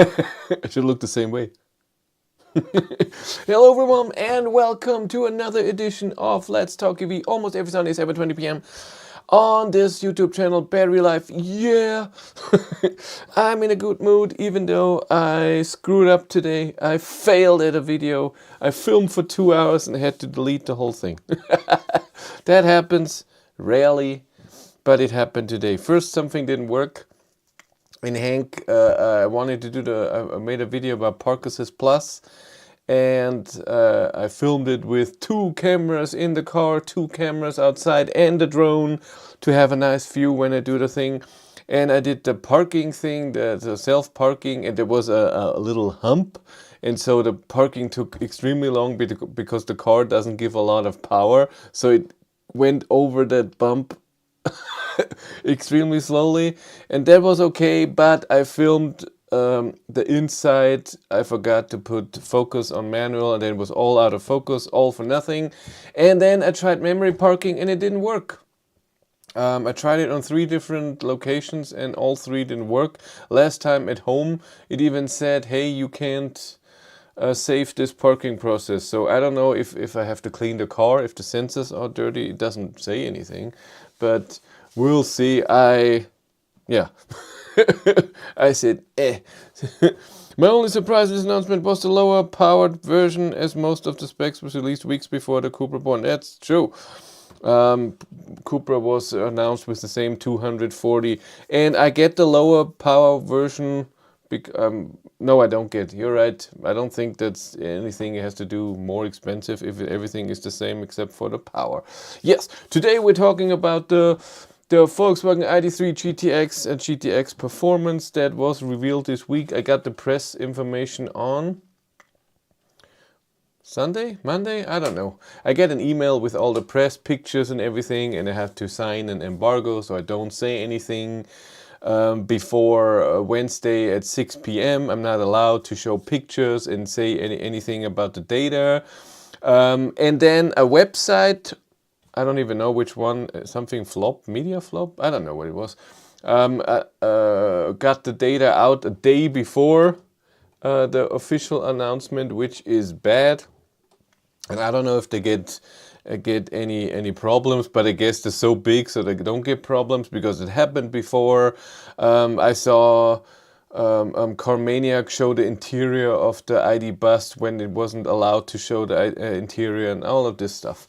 It should look the same way. Hello everyone and welcome to another edition of Let's Talk EV, almost every Sunday 7:20 p.m. on this YouTube channel, Battery Life. Yeah, I'm in a good mood even though I screwed up today. I failed at a video. I filmed for 2 hours and had to delete the whole thing. That happens rarely, but it happened today. First, something didn't work. And Hank, I wanted to do I made a video about Park Assist Plus, and I filmed it with 2 cameras in the car, 2 cameras outside, and a drone to have a nice view when I do the thing. And I did the parking thing, the self-parking, and there was a little hump. And so the parking took extremely long because the car doesn't give a lot of power. So it went over that bump extremely slowly, and that was okay, but I filmed the inside. I forgot to put focus on manual, and then it was all out of focus, all for nothing. And then I tried memory parking and it didn't work. I tried it on 3 different locations and all 3 didn't work. Last time at home it even said, hey, you can't save this parking process. So I don't know if I have to clean the car, if the sensors are dirty. It doesn't say anything, but we'll see. Yeah. I said, eh. My only surprise in this announcement was the lower powered version, as most of the specs was released weeks before the Cupra Born. That's true. Cupra was announced with the same 240, and I get the lower power version. No, I don't get. You're right. I don't think that's anything it has to do more expensive if everything is the same except for the power. Yes, today we're talking about the Volkswagen Id.3 GTX and GTX performance that was revealed this week. I got the press information on Sunday? Monday? I don't know. I get an email with all the press pictures and everything, and I have to sign an embargo so I don't say anything before Wednesday at 6 p.m. I'm not allowed to show pictures and say anything about the data. And then a website, I don't even know which one, something flop, media flop? I don't know what it was. Got the data out a day before the official announcement, which is bad. And I don't know if they get any problems, but I guess they're so big so they don't get problems because it happened before. I saw Carmaniac show the interior of the ID bus when it wasn't allowed to show the interior and all of this stuff.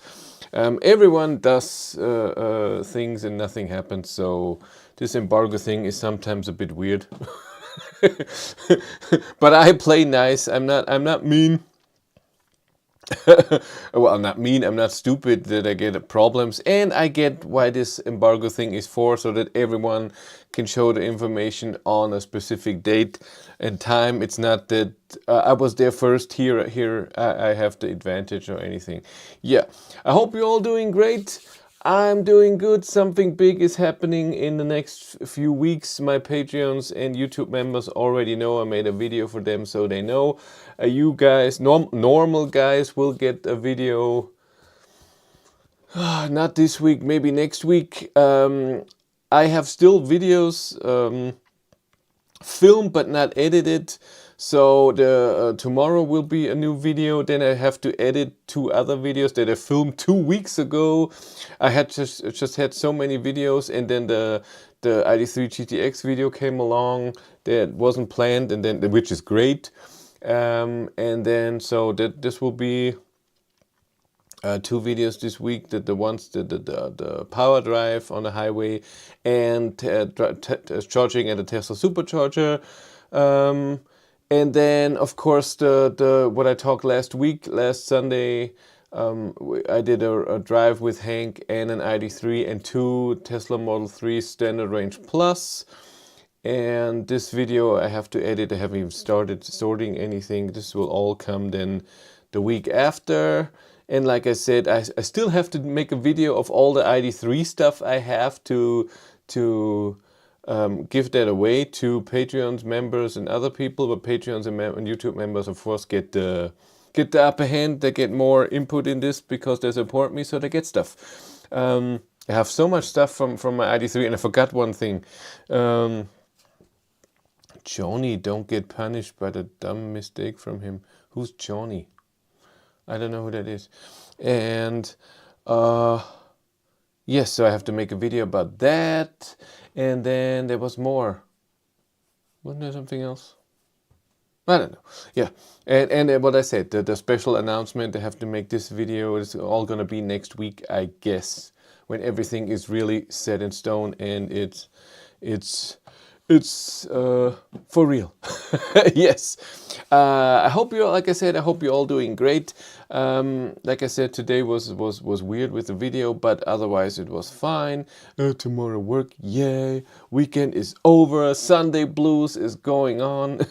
Everyone does things and nothing happens, so this embargo thing is sometimes a bit weird. But I play nice. I'm not mean. Well, I'm not mean, I'm not stupid that I get problems, and I get why this embargo thing is for, so that everyone can show the information on a specific date and time. It's not that I was there first, here I have the advantage or anything. Yeah, I hope you're all doing great. I'm doing good. Something big is happening in the next few weeks. My Patreons and YouTube members already know. I made a video for them, so they know. You guys, normal guys, will get a video. Not this week, maybe next week. I have still videos filmed but not edited. So tomorrow will be a new video. Then I have to edit 2 other videos that I filmed 2 weeks ago. I had just had so many videos, and then the Id.3 GTX video came along that wasn't planned, and then which is great. And then so that this will be 2 videos this week. The ones the power drive on the highway and charging at a Tesla supercharger. And then, of course, the what I talked last Sunday, I did a drive with Hank and an Id.3 and 2 Tesla Model 3 Standard Range Plus. And this video I have to edit. I haven't even started sorting anything. This will all come then the week after. And like I said, I still have to make a video of all the Id.3 stuff I have to give that away to Patreons members and other people. But Patreons and YouTube members, of course, get the upper hand. They get more input in this because they support me, so they get stuff. I have so much stuff from my Id.3, and I forgot one thing. Johnny, don't get punished by the dumb mistake from him. Who's Johnny? I don't know who that is. And yes, so I have to make a video about that. And then there was more. Wasn't there something else? I don't know. Yeah, and what I said, the special announcement, I have to make this video. It's all gonna be next week, I guess, when everything is really set in stone and it's for real. Yes. I hope you, like I said, I hope you're all doing great. Like I said, today was weird with the video, but otherwise it was fine. Tomorrow work, yay. Weekend is over. Sunday blues is going on.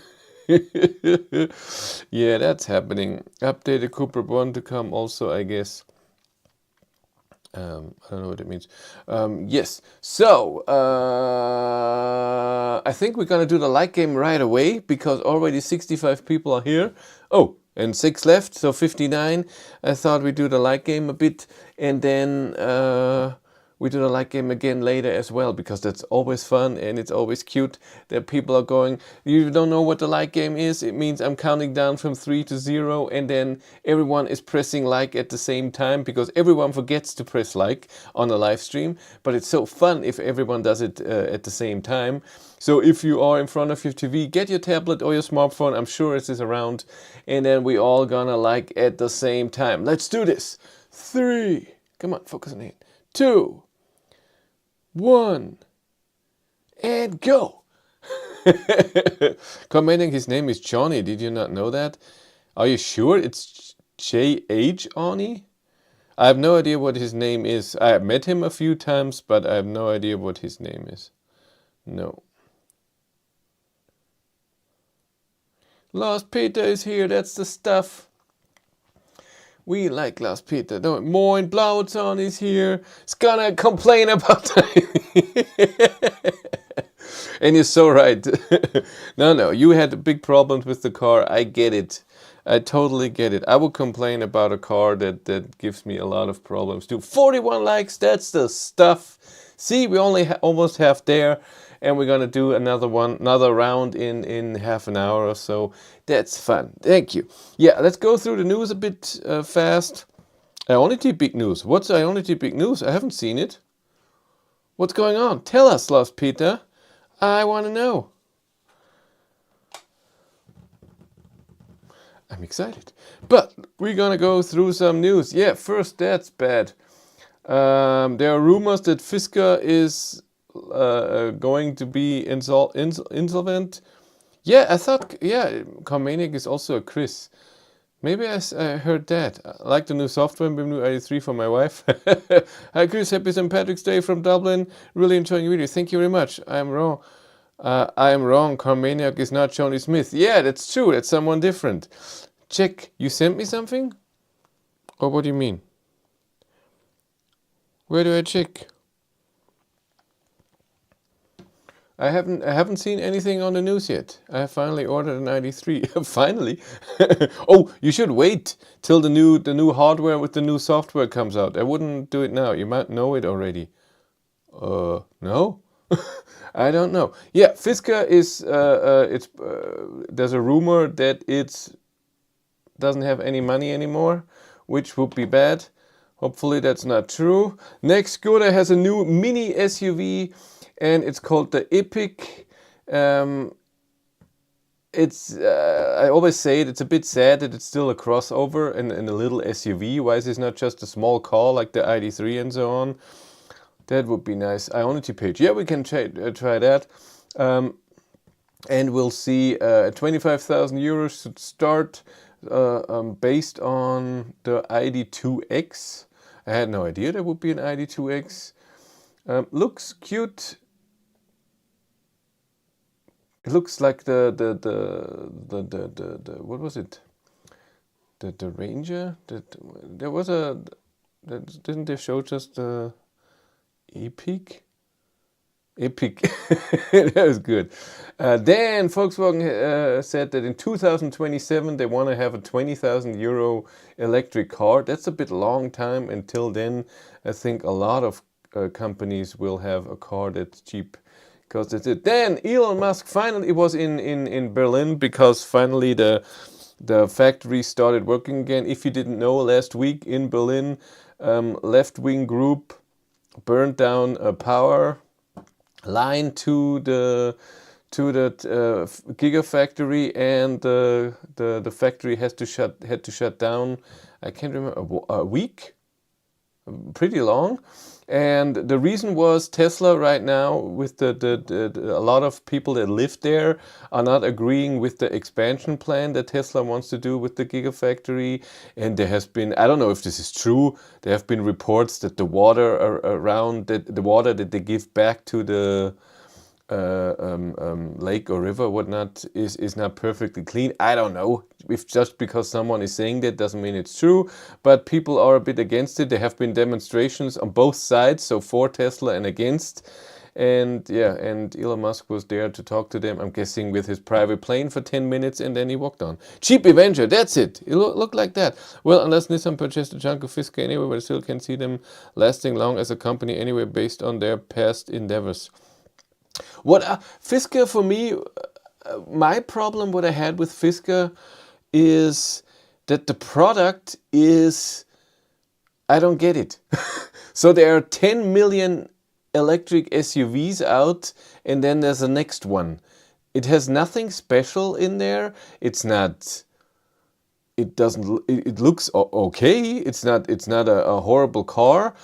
Yeah, that's happening. Updated Cooper 1 to come also, I guess. I don't know what it means. Yes, so I think we're gonna do the like game right away because already 65 people are here. Oh, and 6 left, so 59. I thought we'd do the like game a bit and then we do the like game again later as well because that's always fun and it's always cute that people are going, you don't know what the like game is? It means I'm counting down from 3 to 0 and then everyone is pressing like at the same time because everyone forgets to press like on a live stream, but it's so fun if everyone does it at the same time. So if you are in front of your TV, get your tablet or your smartphone, I'm sure it is around, and then we all gonna like at the same time. Let's do this. 3, come on, focus on it. 2, 1, and go. Commenting his name is Johnny. Did you not know that? Are you sure it's J.H. Oni? I have no idea what his name is. I have met him a few times, but I have no idea what his name is. No. Lost Peter is here. That's the stuff. We like Lost Peter. No, Moin Blautzahn is here. It's gonna complain about And you're so right. No, you had big problems with the car. I get it. I totally get it. I would complain about a car that gives me a lot of problems too. 41 likes, that's the stuff. See, we only almost half there. And we're gonna do another round in half an hour or so. That's fun. Thank you. Yeah, let's go through the news a bit fast. Ionity big news. What's Ionity big news? I haven't seen it. What's going on? Tell us, Lost Peter. I want to know. I'm excited. But we're gonna go through some news. Yeah, first, that's bad. There are rumors that Fisker is going to be insolvent. Yeah, I thought, yeah, Carmaniac is also a Chris. Maybe I heard that. I like the new software, VW Id.3 for my wife. Hi Chris, happy St. Patrick's Day from Dublin. Really enjoying your video. Thank you very much. I am wrong. Carmaniac is not Johnny Smith. Yeah, that's true. That's someone different. Check. You sent me something? Or what do you mean? Where do I check? I haven't seen anything on the news yet. I have finally ordered an Id.3. Finally. Oh, you should wait till the new hardware with the new software comes out. I wouldn't do it now. You might know it already. No? I don't know. Yeah, Fisker is there's a rumor that it doesn't have any money anymore, which would be bad. Hopefully that's not true. Next, Skoda has a new mini SUV and it's called the Epic. I always say it's a bit sad that it's still a crossover and a little SUV. Why is this not just a small car like the Id.3 and so on? That would be nice. Ionity page. Yeah, we can try that. And we'll see 25,000 euros should start based on the Id.2X. I had no idea there would be an Id.2X. Looks cute. It looks like the what was it? The Ranger. There was a. Didn't they show just the Epic? Epic. That was good. Then Volkswagen said that in 2027 they want to have a 20,000 euro electric car. That's a bit long time. Until then, I think a lot of companies will have a car that's cheap. because that's it. Then Elon Musk finally, it was in Berlin, because finally the factory started working again. If you didn't know, last week in Berlin, left-wing group burned down a power line to the gigafactory, and the factory had to shut down. I can't remember, a week, pretty long. And the reason was Tesla right now, with a lot of people that live there are not agreeing with the expansion plan that Tesla wants to do with the gigafactory. And there has been, I don't know if this is true, there have been reports that the water around, the water that they give back to the lake or river, whatnot, is not perfectly clean. I don't know if just because someone is saying that doesn't mean it's true, but people are a bit against it. There have been demonstrations on both sides, so for Tesla and against. And yeah, and Elon Musk was there to talk to them, I'm guessing with his private plane for 10 minutes, and then he walked on. Cheap Avenger, that's it. It looked like that. Well, unless Nissan purchased a chunk of Fisker anyway, but I still can see them lasting long as a company anyway based on their past endeavors. What Fisker, for me, my problem what I had with Fisker is that the product is, I don't get it. So there are 10 million electric SUVs out, and then there's a next one. It has nothing special in there. It's not, it doesn't, it looks okay. It's not a horrible car,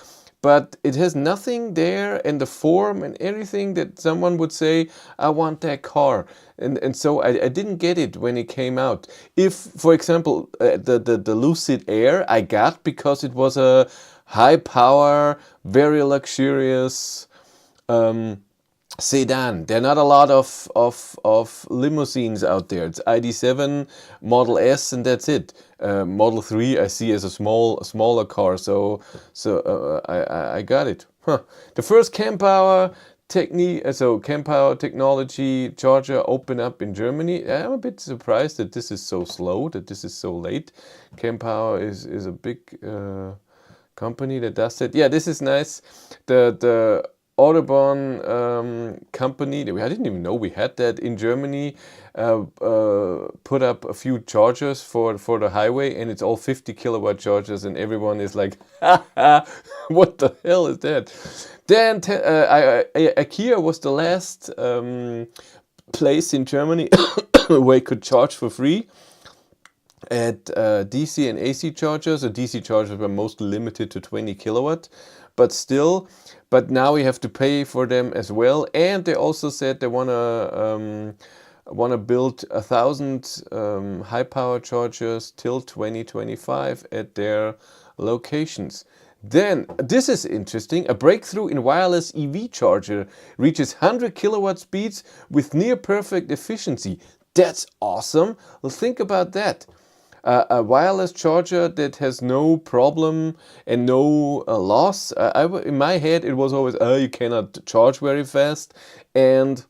but it has nothing there, and the form and everything that someone would say, I want that car. And so I didn't get it when it came out. If, for example, the Lucid Air I got because it was a high power, very luxurious sedan. There are not a lot of limousines out there. It's ID.7, Model S, and that's it. Model 3 I see as a smaller car, so I got it. The first Camp Power technology charger open up in Germany. I'm a bit surprised that this is so slow, that this is so late. Camp Power is a big company that does it. Yeah, this is nice. The Autobahn company, I didn't even know we had that in Germany, put up a few chargers for the highway, and it's all 50 kilowatt chargers, and everyone is like, what the hell is that? Then IKEA was the last place in Germany where you could charge for free at DC and AC chargers. The DC chargers were mostly limited to 20 kilowatt, but still. But now we have to pay for them as well. And they also said they wanna build 1,000 high power chargers till 2025 at their locations. Then, this is interesting, a breakthrough in wireless EV charger reaches 100 kilowatt speeds with near perfect efficiency. That's awesome. Well, think about that. A wireless charger that has no problem and no loss. In my head it was always, you cannot charge very fast, and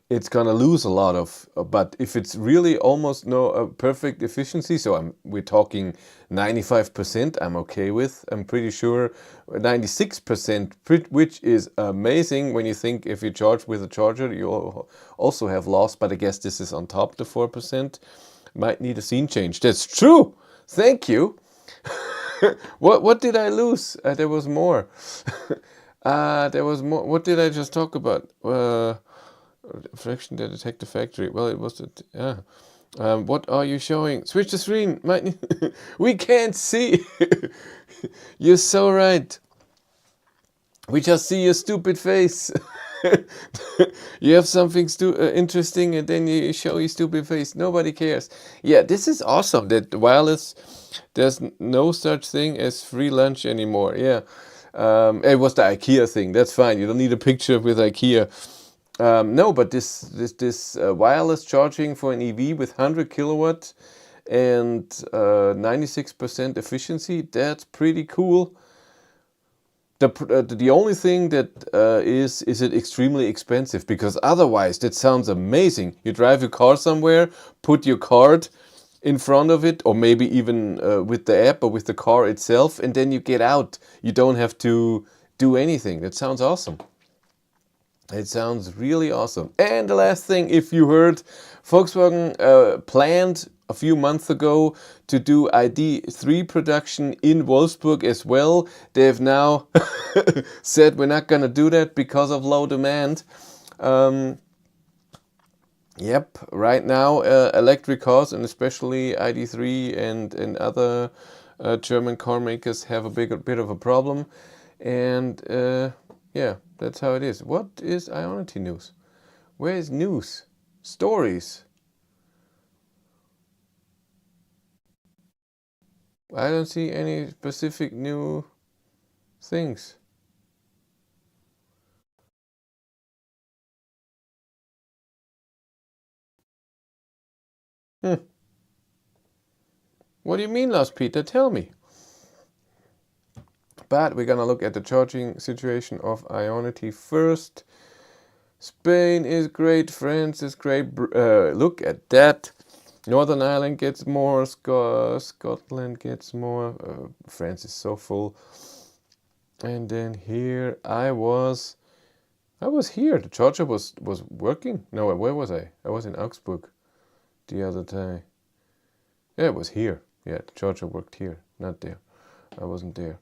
it's gonna lose a lot of, but if it's really almost no perfect efficiency, so we're talking 95%, I'm okay with. I'm pretty sure 96%, which is amazing when you think if you charge with a charger you also have loss, but I guess this is on top the 4%. Might need a scene change. That's true. Thank you. What did I lose? There was more. There was more. What did I just talk about? Fraction that attacked the factory. Well, it was what are you showing? Switch the screen. We can't see. You're so right. We just see your stupid face. You have something interesting, and then you show your stupid face. Nobody cares. Yeah, this is awesome that wireless, there's no such thing as free lunch anymore. Yeah, it was the IKEA thing. That's fine. You don't need a picture with IKEA. No, but this wireless charging for an EV with 100 kilowatt and 96% efficiency, that's pretty cool. The only thing that is it extremely expensive, because otherwise that sounds amazing. You drive your car somewhere, put your card in front of it, or maybe even with the app or with the car itself, and then you get out. You don't have to do anything. That sounds awesome. It sounds really awesome. And the last thing, if you heard, Volkswagen planned a few months ago to do ID.3 production in Wolfsburg as well. They've now said we're not going to do that because of low demand. Yep, right now electric cars, and especially ID.3 and other German car makers have a bit of a problem. And yeah, that's how it is. What is Ionity news? Where is news? Stories? I don't see any specific new things. Hmm. What do you mean, Lars Peter? Tell me. But we're gonna look at the charging situation of Ionity first. Spain is great, France is great. Look at that. Northern Ireland gets more, Scotland gets more. France is so full. And then here I was here. The charger was working. No, where was I? I was in Augsburg the other day. Yeah, it was here. Yeah, the charger worked here, not there. I wasn't there.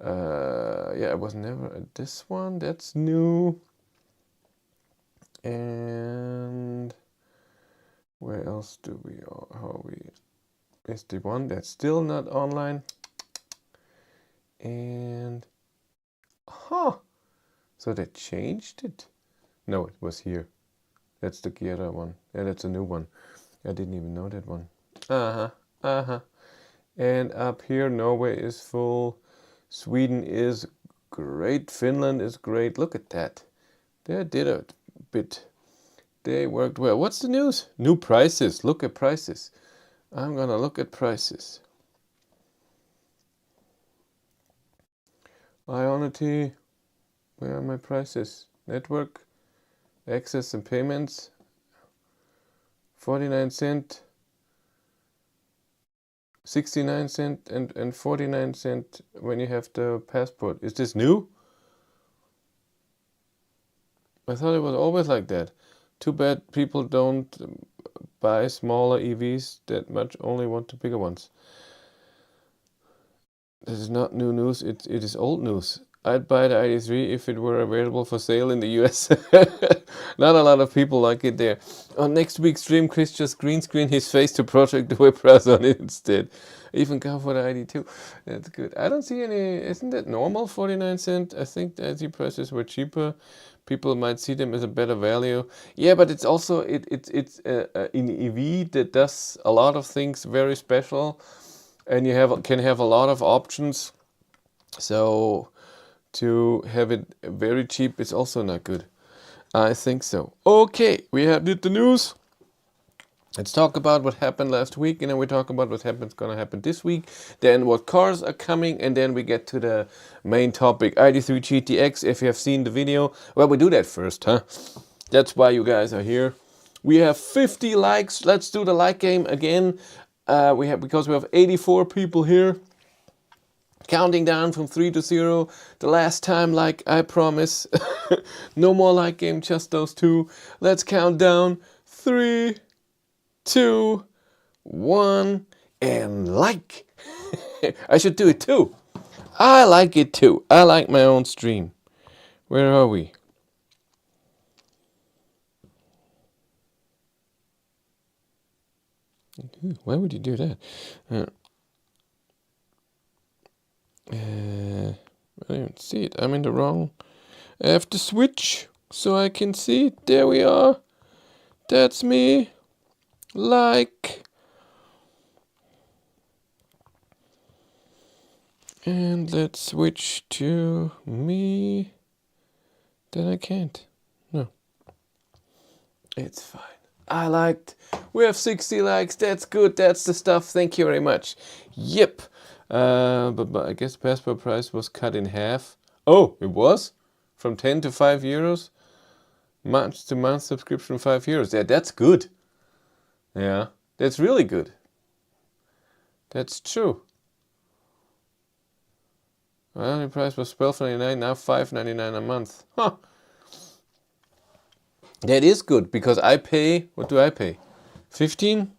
Yeah, I was never at this one. That's new. And where else do we? How we? Is the one that's still not online? And so they changed it. No, it was here. That's the Gira one. Yeah, that's a new one. I didn't even know that one. And up here, Norway is full. Sweden is great. Finland is great. Look at that. They did a bit. They worked well. What's the news? New prices. Look at prices. I'm gonna look at prices. Ionity. Where are my prices? Network, access and payments. 49 cent. 69 cent and 49 cent when you have the passport. Is this new? I thought it was always like that. Too bad people don't buy smaller EVs that much, only want the bigger ones. This is not new news, it is old news. I'd buy the ID.3 if it were available for sale in the US. Not a lot of people like it there. On next week's stream, Chris just green screen his face to project the web browser on it instead. Even go for the ID2. That's good. I don't see any. Isn't that normal? 49 cent. I think the ID prices were cheaper. People might see them as a better value. Yeah, but it's also it's an EV that does a lot of things very special, and you can have a lot of options. So to have it very cheap is also not good. I think so. Okay, we did the news. Let's talk about what happened last week, and then we talk about what gonna happen this week. Then what cars are coming, and then we get to the main topic, ID.3 GTX. If you have seen the video, well, we do that first, huh? That's why you guys are here. We have 50 likes. Let's do the like game again. Because we have 84 people here. Counting down from 3 to 0. The last time, like I promise. No more like game, just those two. Let's count down. 3, 2, 1, and like. I should do it too. I like it too. I like my own stream. Where are we? Why would you do that? I don't even see it. I'm in the wrong. I have to switch so I can see it. There we are. That's me. Like. And let's switch to me. Then I can't. No. It's fine. I liked. We have 60 likes. That's good. That's the stuff. Thank you very much. Yep. But I guess passport price was cut in half. Oh, it was? From 10 to 5 euros? Month to month subscription 5 euros. Yeah, that's good. Yeah, that's really good. That's true. Well, the price was $12.99, now $5.99 a month. Huh. That is good because I pay, what do I pay? 15?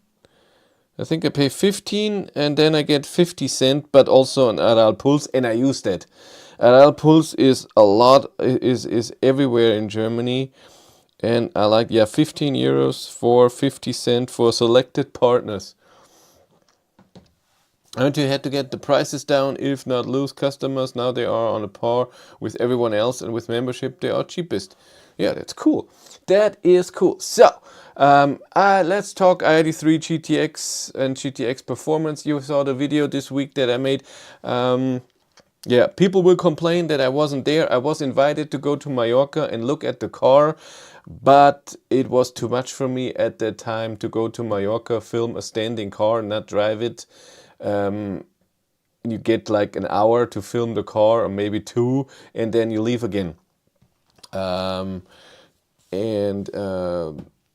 I think I pay 15 and then I get 50 cent, but also an Aral Pulse, and I use that. Aral Pulse is a lot, is everywhere in Germany. And I like, yeah, 15 euros for 50 cent for selected partners. And you had to get the prices down, if not lose customers. Now they are on a par with everyone else, and with membership they are cheapest. Yeah, that's cool. That is cool. So, let's talk Id.3 GTX and GTX performance. You saw the video this week that I made. Yeah, people will complain that I wasn't there. I was invited to go to Mallorca and look at the car, but it was too much for me at that time to go to Mallorca, film a standing car, not drive it. You get like an hour to film the car, or maybe two, and then you leave again. And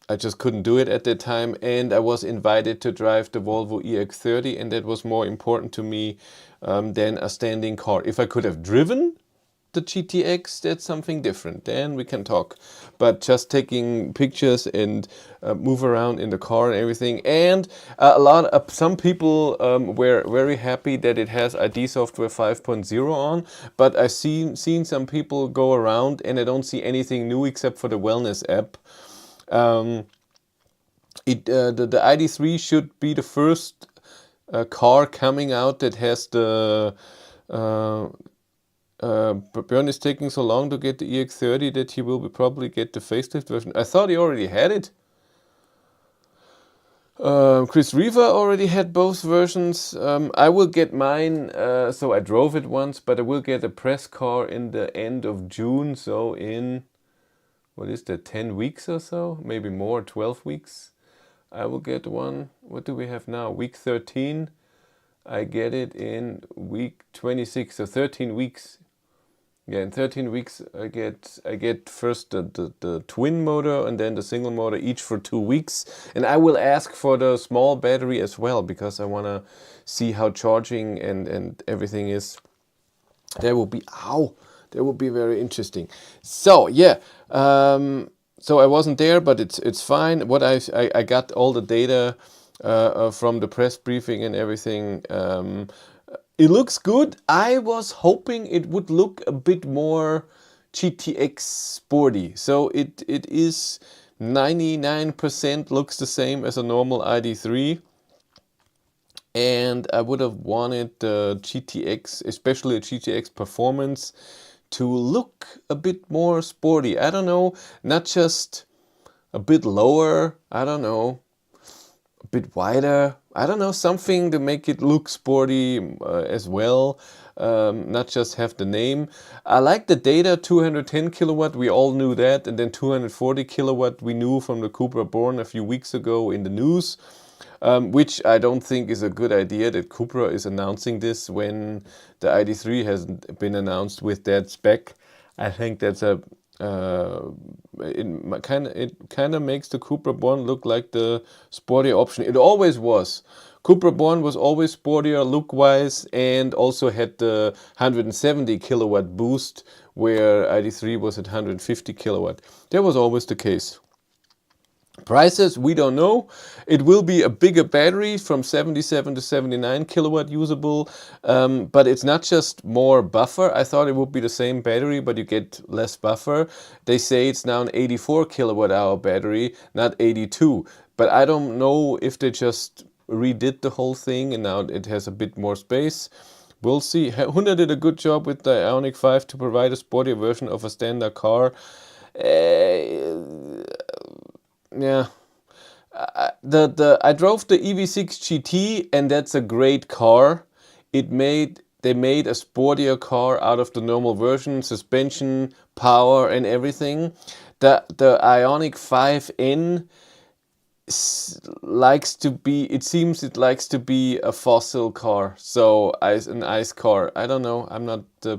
I just couldn't do it at that time. And I was invited to drive the Volvo EX30, and that was more important to me than a standing car. If I could have driven the GTX, that's something different. Then we can talk. But just taking pictures and move around in the car and everything. And some people were very happy that it has ID software 5.0 on. But I've seen some people go around and I don't see anything new except for the wellness app. The Id.3 should be the first car coming out that has the Björn is taking so long to get the EX30 that he will probably get the facelift version. I thought he already had it. Chris Riva already had both versions. I will get mine, so I drove it once, but I will get a press car in the end of June, so in, what is that, 10 weeks or so? Maybe more, 12 weeks. I will get one. What do we have now? Week 13. I get it in week 26, so 13 weeks. Yeah, in 13 weeks I get first the twin motor and then the single motor, each for 2 weeks. And I will ask for the small battery as well, because I want to see how charging and everything is. That will be very interesting. So yeah, so I wasn't there, but it's fine. What I got all the data from the press briefing and everything. It looks good. I was hoping it would look a bit more GTX sporty. So it is 99% looks the same as a normal Id.3. And I would have wanted the GTX, especially a GTX performance, to look a bit more sporty. I don't know, not just a bit lower, I don't know, a bit wider. I don't know, something to make it look sporty as well, not just have the name. I like the data, 210 kilowatt, we all knew that, and then 240 kilowatt we knew from the Cupra Born a few weeks ago in the news, which I don't think is a good idea that Cupra is announcing this when the Id.3 hasn't been announced with that spec. I think that's a it kind of makes the Cupra Born look like the sportier option. It always was. Cupra Born was always sportier look-wise, and also had the 170 kilowatt boost, where Id.3 was at 150 kilowatt. That was always the case. Prices, we don't know. It will be a bigger battery, from 77 to 79 kilowatt usable, but it's not just more buffer. I thought it would be the same battery, but you get less buffer. They say it's now an 84 kilowatt hour battery, not 82. But I don't know if they just redid the whole thing and now it has a bit more space. We'll see. Honda did a good job with the Ioniq 5 to provide a sportier version of a standard car. Yeah, I drove the EV6 GT, and that's a great car. They made a sportier car out of the normal version, suspension, power, and everything. The Ioniq 5N likes to be. It seems it likes to be a fossil car, so an ICE car. I don't know. I'm not the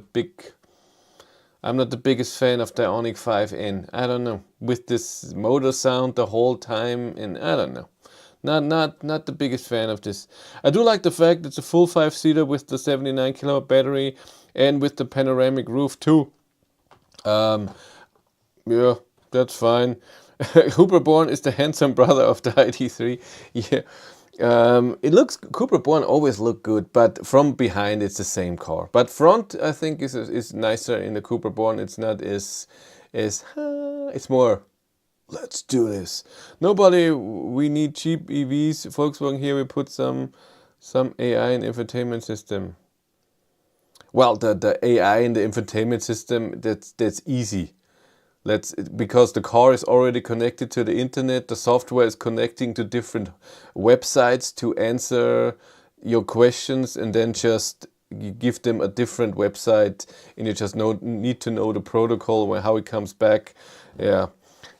biggest fan of the Ioniq 5N. I don't know. With this motor sound the whole time, and I don't know. Not the biggest fan of this. I do like the fact it's a full 5-seater with the 79 kilowatt battery and with the panoramic roof too. Yeah, that's fine. Cooper Born is the handsome brother of the ID.3. Yeah. It looks, Cooper Born always look good, but from behind it's the same car. But front, I think, is nicer in the Cooper Born. It's not as it's more, let's do this. Nobody, we need cheap EVs. Volkswagen, here we put some AI and infotainment system. Well, the AI in the infotainment system, that's easy. Because the car is already connected to the internet, the software is connecting to different websites to answer your questions, and then just you give them a different website, and you just need to know the protocol, how it comes back. Yeah.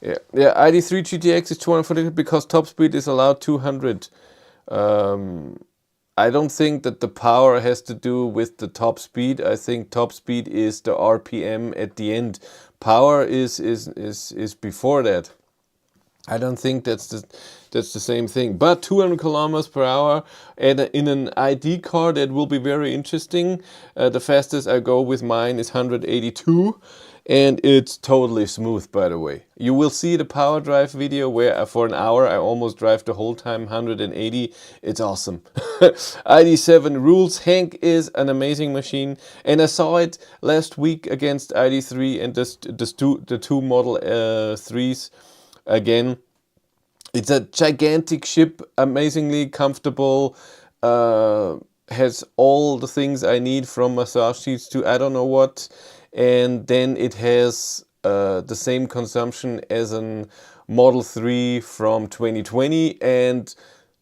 ID.3 GTX is 240 because top speed is allowed 200. I don't think that the power has to do with the top speed. I think top speed is the RPM at the end. Power is before that. I don't think that's the same thing. But 200 kilometers per hour in an ID car, that will be very interesting. The fastest I go with mine is 182. And it's totally smooth, by the way. You will see the power drive video where for an hour I almost drive the whole time 180. It's awesome. ID.7 rules. Hank is an amazing machine. And I saw it last week against ID.3 and the two Model 3s again. It's a gigantic ship, amazingly comfortable. Has all the things I need, from massage seats to I don't know what. And then it has the same consumption as a Model 3 from 2020 and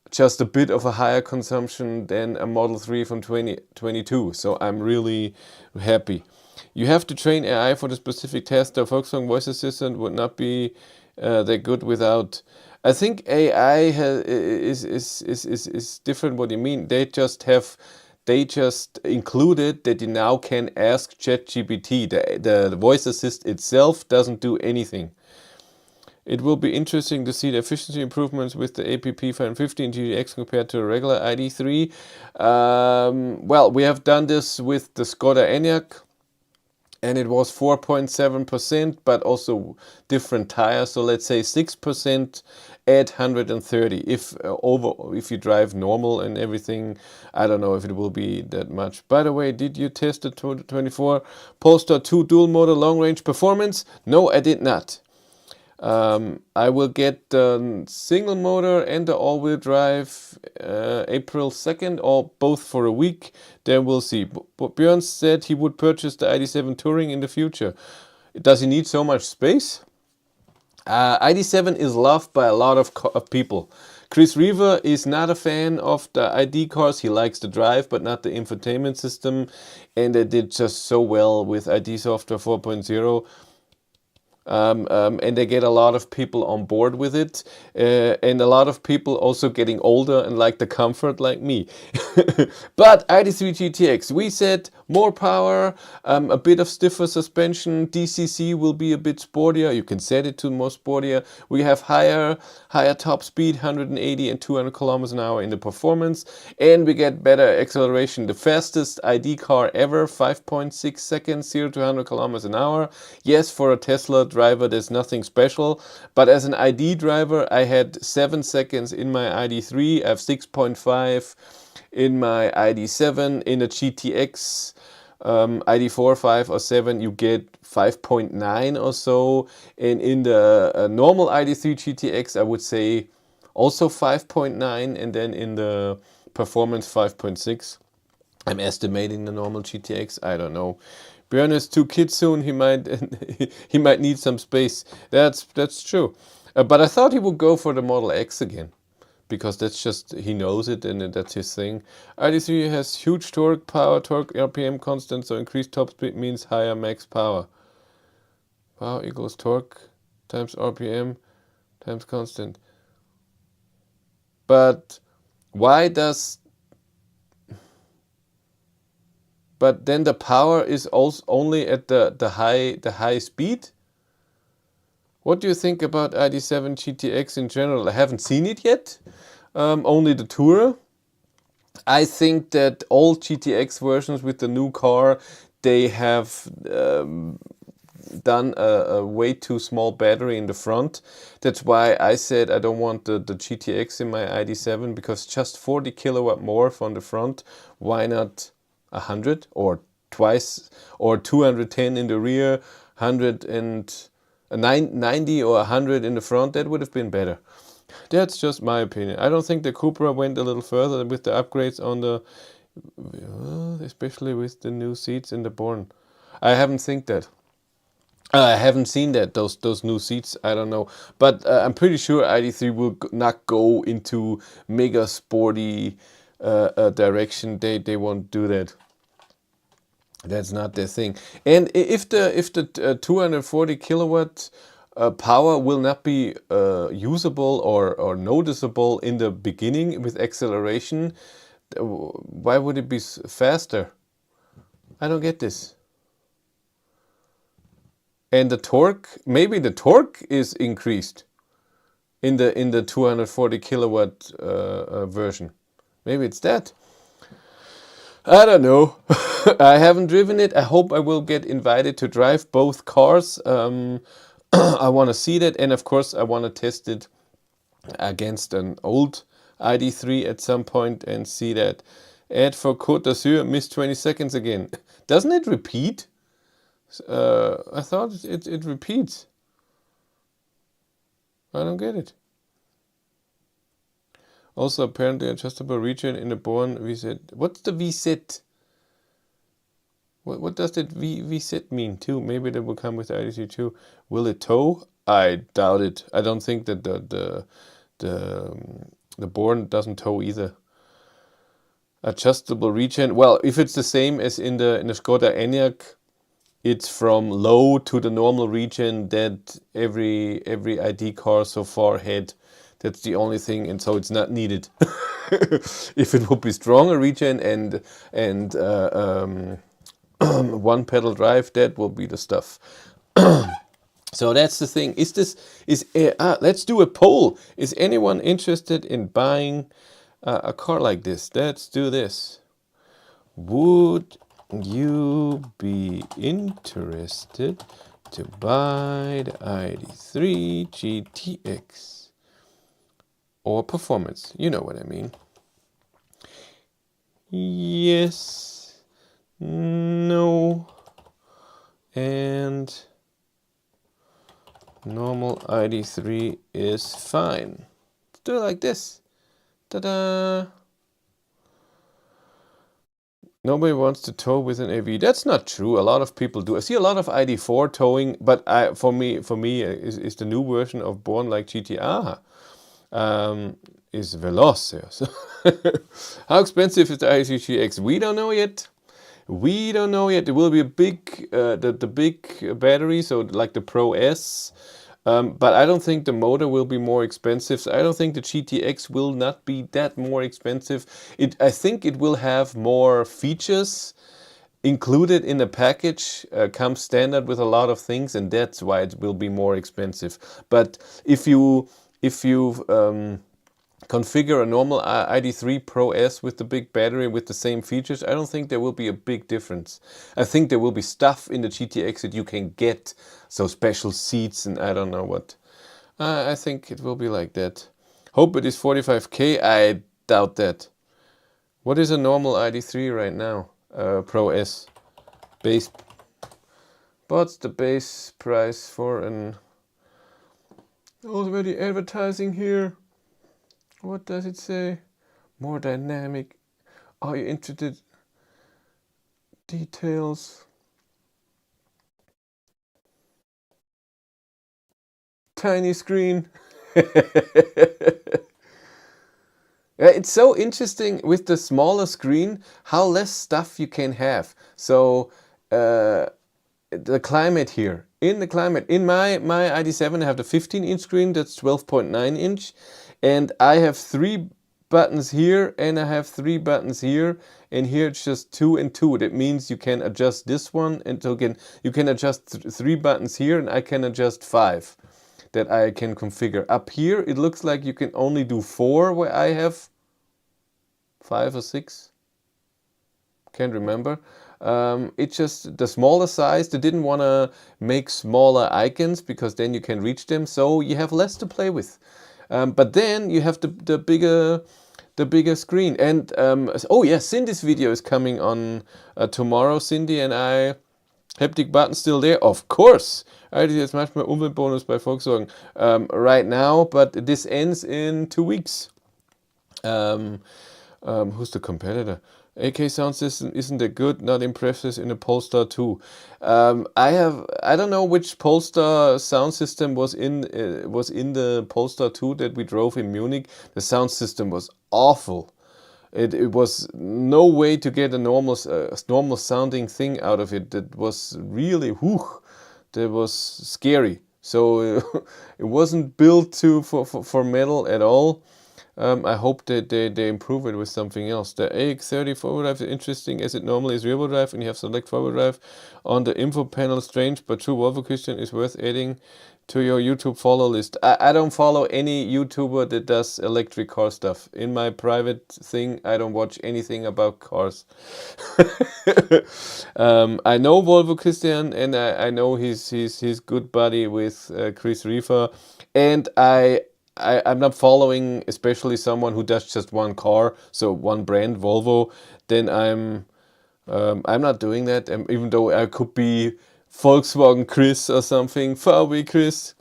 just a bit of a higher consumption than a Model 3 from 2022. So I'm really happy. You have to train AI for the specific test. The Volkswagen voice assistant would not be that good without. I think AI is different. What do you mean? They just included that you now can ask ChatGPT. The voice assist itself doesn't do anything. It will be interesting to see the efficiency improvements with the APP 515 GTX compared to a regular ID.3. Well, we have done this with the Skoda Enyaq, and it was 4.7%, but also different tires. So let's say 6% at 130. If you drive normal and everything, I don't know if it will be that much. By the way, did you test the 24 Polestar 2 dual motor long range performance? No, I did not. I will get the single motor and the all-wheel drive April 2nd, or both for a week. Then we'll see. But Björn said he would purchase the ID.7 Touring in the future. Does he need so much space? ID.7 is loved by a lot of people. Chris Reaver is not a fan of the ID cars. He likes the drive, but not the infotainment system. And they did just so well with ID Software 4.0. And they get a lot of people on board with it, and a lot of people also getting older and like the comfort, like me. But ID.3 GTX, we said more power, a bit of stiffer suspension. DCC will be a bit sportier. You can set it to more sportier. We have higher top speed, 180 and 200 kilometers an hour in the performance, and we get better acceleration. The fastest ID car ever, 5.6 seconds, 0 to 100 kilometers an hour. Yes, for a Tesla driver, there's nothing special, but as an ID driver, I had 7 seconds in my ID.3. I have 6.5 in my ID.7. In a GTX ID.4, 5 or 7, you get 5.9 or so, and in the normal ID.3 GTX, I would say also 5.9, and then in the performance 5.6. I'm estimating the normal GTX. I don't know. Björn has 2 kids soon. He might need some space. That's true. But I thought he would go for the Model X again, because that's just, he knows it and that's his thing. ID.3 has huge torque, RPM constant, so increased top speed means higher max power. Power equals torque times RPM times constant. But why does... But then the power is also only at the high speed. What do you think about ID.7 GTX in general? I haven't seen it yet. Only the Tourer. I think that all GTX versions with the new car, they have done a way too small battery in the front. That's why I said I don't want the GTX in my ID.7, because just 40 kilowatt more from the front. Why not 100 or twice, or 210 in the rear, 90 or 100 in the front? That would have been better. That's just my opinion. I don't think the Cupra went a little further with the upgrades on the, especially with the new seats in the Born. I haven't seen that. Those new seats. I don't know, but I'm pretty sure ID.3 will not go into mega sporty direction. They won't do that. That's not their thing. And if the 240 kilowatt power will not be usable or noticeable in the beginning with acceleration, why would it be faster? I don't get this. And the torque, maybe the torque is increased in the 240 kilowatt version. Maybe it's that. I don't know. I haven't driven it. I hope I will get invited to drive both cars. I want to see that, and of course I want to test it against an old ID.3 at some point and see that. Ad for Côte d'Azur, missed 20 seconds again. Doesn't it repeat? I thought it repeats. I don't get it. Also, apparently adjustable region in the Born VZ. What's the VZ? What does that VZ mean too? Maybe that will come with the ID.3 too. Will it tow? I doubt it. I don't think that the Born doesn't tow either. Adjustable region. Well, if it's the same as in the Skoda Enyaq, it's from low to the normal region that every ID car so far had. That's the only thing, and so it's not needed. If it would be stronger region and one pedal drive, that will be the stuff. So that's the thing. Let's do a poll. Is anyone interested in buying a car like this? Let's do this. Would you be interested to buy the Id.3 GTX or performance? You know what I mean. Yes, no, and normal Id.3 is fine. Let's do it like this. Ta-da! Nobody wants to tow with an AV. That's not true. A lot of people do. I see a lot of ID.4 towing, but for me, is the new version of Born like GTR is Veloce. Yes. How expensive is the GTX? We don't know yet. We don't know yet. There will be a big, the big battery, so like the Pro S. But I don't think the motor will be more expensive. So I don't think the GTX will not be that more expensive. I think it will have more features included in the package, comes standard with a lot of things, and that's why it will be more expensive. But if you configure a normal Id.3 Pro S with the big battery with the same features, I don't think there will be a big difference. I think there will be stuff in the GTX that you can get, so special seats and I don't know what. I think it will be like that. Hope it is 45K. I doubt that. What is a normal Id.3 right now? Pro S. Base. What's the base price for an... Already advertising here. What does it say? More dynamic. Are you interested? Details. Tiny screen. It's so interesting with the smaller screen how less stuff you can have. So the climate here. In the climate, in my ID.7 I have the 15-inch screen, that's 12.9 inch. And I have 3 buttons here and I have 3 buttons here, and here it's just 2 and 2. That means you can adjust this one, and so you can adjust 3 buttons here, and I can adjust 5 that I can configure. Up here it looks like you can only do 4 where I have 5 or 6. Can't remember. It's just the smaller size. They didn't want to make smaller icons because then you can reach them, so you have less to play with. But then you have the bigger screen. And oh yeah, Cindy's video is coming on tomorrow. Cindy and I. Haptic button still there? Of course! Eigentlich jetzt manchmal Umweltbonus bei Volkswagen right now, but this ends in 2 weeks. Who's the competitor? AK sound system isn't that good, not impressive in a Polestar 2. I don't know which Polestar sound system was in the Polestar 2 that we drove in Munich. The sound system was awful. It was no way to get a normal sounding thing out of it. That was really that was scary. So it wasn't built for metal at all. I hope that they improve it with something else. The AX30 forward drive is interesting as it normally is rear-wheel drive, and you have select forward drive on the info panel. Strange, but true. Volvo Christian is worth adding to your YouTube follow list. I don't follow any YouTuber that does electric car stuff. In my private thing, I don't watch anything about cars. I know Volvo Christian, and I know his good buddy with Chris Reefer, and I'm not following especially someone who does just one car, so one brand, Volvo. Then I'm not doing that, even though I could be Volkswagen Chris or something, VW Chris.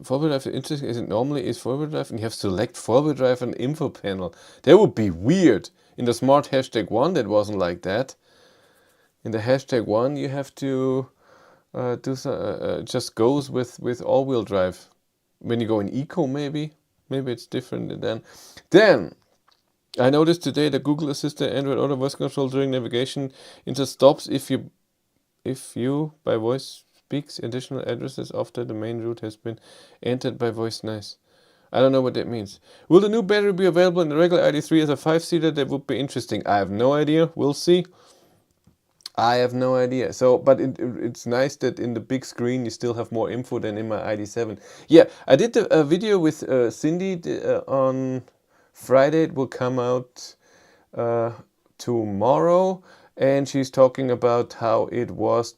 Four-wheel drive is interesting as it normally is four-wheel drive, and you have select four-wheel drive and info panel. That would be weird. In the smart #1, that wasn't like that. In the #1, you have to just goes with all-wheel drive. When you go in eco, maybe it's different. Then I noticed today that Google Assistant Android Auto voice control during navigation into stops if you by voice speaks additional addresses after the main route has been entered by voice. Nice. I don't know what that means. Will the new battery be available in the regular ID.3 as a 5-seater? That would be interesting. I have no idea. We'll see. I have no idea. So, but it's nice that in the big screen you still have more info than in my ID.7. Yeah, I did a video with Cindy on Friday. It will come out tomorrow, and she's talking about how it is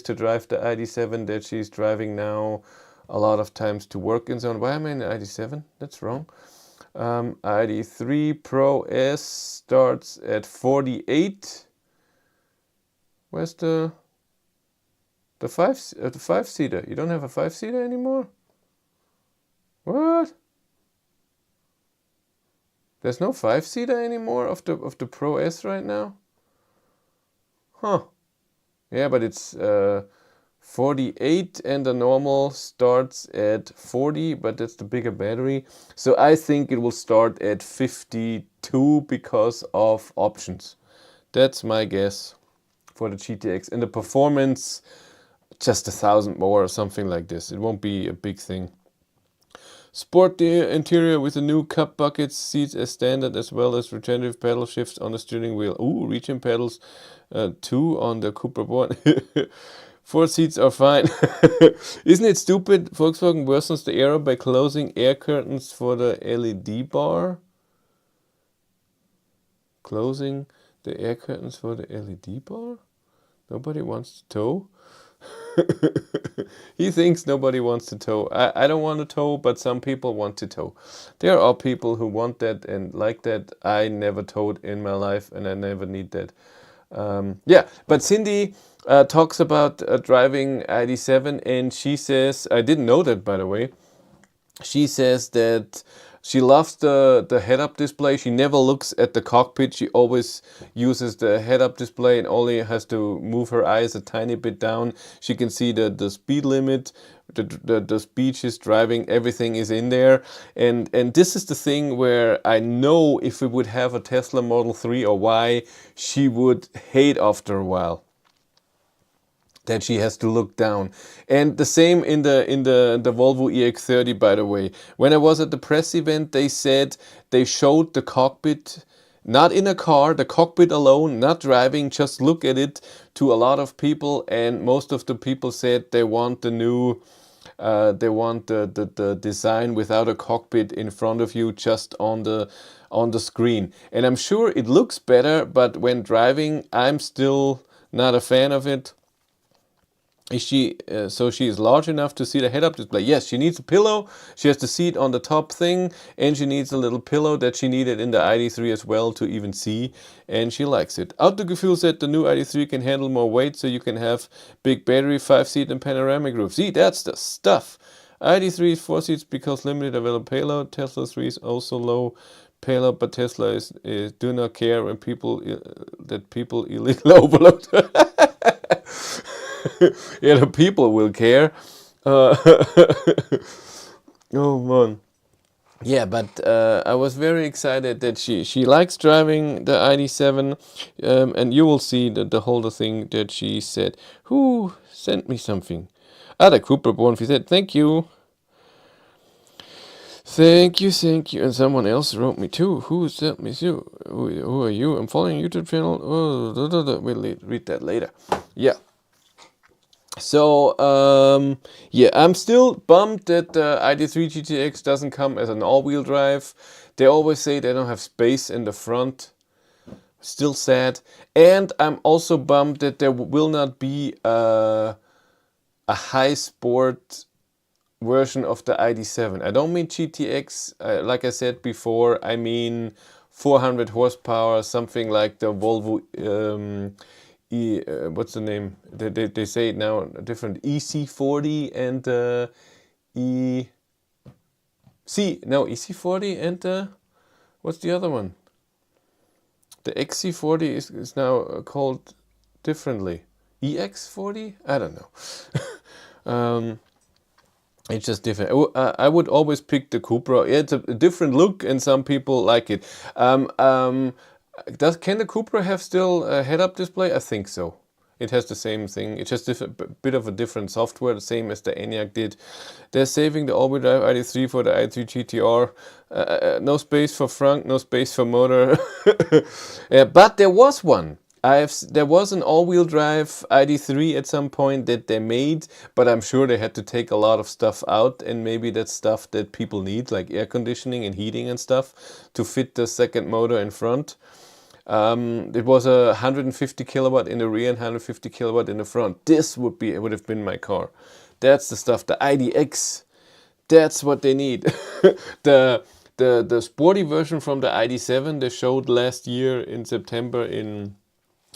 to drive the ID.7 that she's driving now a lot of times to work and so on. Why am I in the ID.7? That's wrong. ID.3 Pro S starts at 48. Where's the 5-seater? You don't have a 5-seater anymore? What? There's no 5-seater anymore of the Pro S right now? Huh. Yeah, but it's 48 and the normal starts at 40, but that's the bigger battery. So I think it will start at 52 because of options. That's my guess for the GTX, and the performance just 1,000 more or something like this. It won't be a big thing. Sport the interior with the new cup buckets, seats as standard, as well as regenerative pedal shifts on the steering wheel. Ooh, regen pedals too on the Cupra board. 4 seats are fine. Isn't it stupid? Volkswagen worsens the error by closing air curtains for the LED bar. Closing the air curtains for the LED bar? Nobody wants to tow? He thinks nobody wants to tow. I don't want to tow, but some people want to tow. There are people who want that and like that. I never towed in my life, and I never need that. Yeah, but Cindy talks about driving ID.7, and she says, I didn't know that, by the way. She says that she loves the head-up display. She never looks at the cockpit. She always uses the head-up display and only has to move her eyes a tiny bit down. She can see the speed limit, the speed she's driving, everything is in there. And this is the thing where I know if we would have a Tesla Model 3 or Y, she would hate after a while that she has to look down. And the same in the Volvo EX30, by the way. When I was at the press event, they said they showed the cockpit, not in a car, the cockpit alone, not driving, just look at it, to a lot of people, and most of the people said they want the new They want the design without a cockpit in front of you, just on the screen. And I'm sure it looks better, but when driving, I'm still not a fan of it. Is she so she is large enough to see the head-up display? Yes, she needs a pillow. She has the seat on the top thing, and she needs a little pillow that she needed in the ID.3 as well to even see, and she likes it. Autogefühl said the new ID.3 can handle more weight, so you can have big battery, 5-seat and panoramic roof. See, that's the stuff. ID.3 is 4 seats because limited available payload. Tesla 3 is also low payload, but Tesla is do not care when people that people illegal overload. Yeah, the people will care. Uh, oh man, yeah, but I was very excited that she likes driving the ID.7, and you will see the whole thing that she said. Who sent me something? Ah, the Cooper Born. He said thank you. Thank you, thank you. And someone else wrote me too. Who sent me too? Who are you? I'm following a YouTube channel. Oh, we'll read that later. Yeah. So, yeah, I'm still bummed that the ID.3 GTX doesn't come as an all-wheel drive. They always say they don't have space in the front. Still sad. And I'm also bummed that there will not be a high sport version of the ID.7. I don't mean GTX, like I said before, I mean 400 horsepower, something like the Volvo what's the name? They say it now different, EC40 and EC40 and what's the other one? The XC40 is now called differently. EX40? I don't know. It's just different. I would always pick the Cupra. Yeah, it's a different look, and some people like it. Can the Cupra have still a head-up display? I think so. It has the same thing. It's just a bit of a different software, the same as the Enyaq did. They're saving the all-wheel drive ID.3 for the i3 GTR. No space for front, no space for motor. Yeah, but there was one. There was an all-wheel drive ID.3 at some point that they made, but I'm sure they had to take a lot of stuff out, and maybe that's stuff that people need, like air conditioning and heating and stuff, to fit the second motor in front. It was a 150 kilowatt in the rear and 150 kilowatt in the front. This would have been my car. That's the stuff. The IDX. That's what they need. the sporty version from the ID.7 they showed last year in September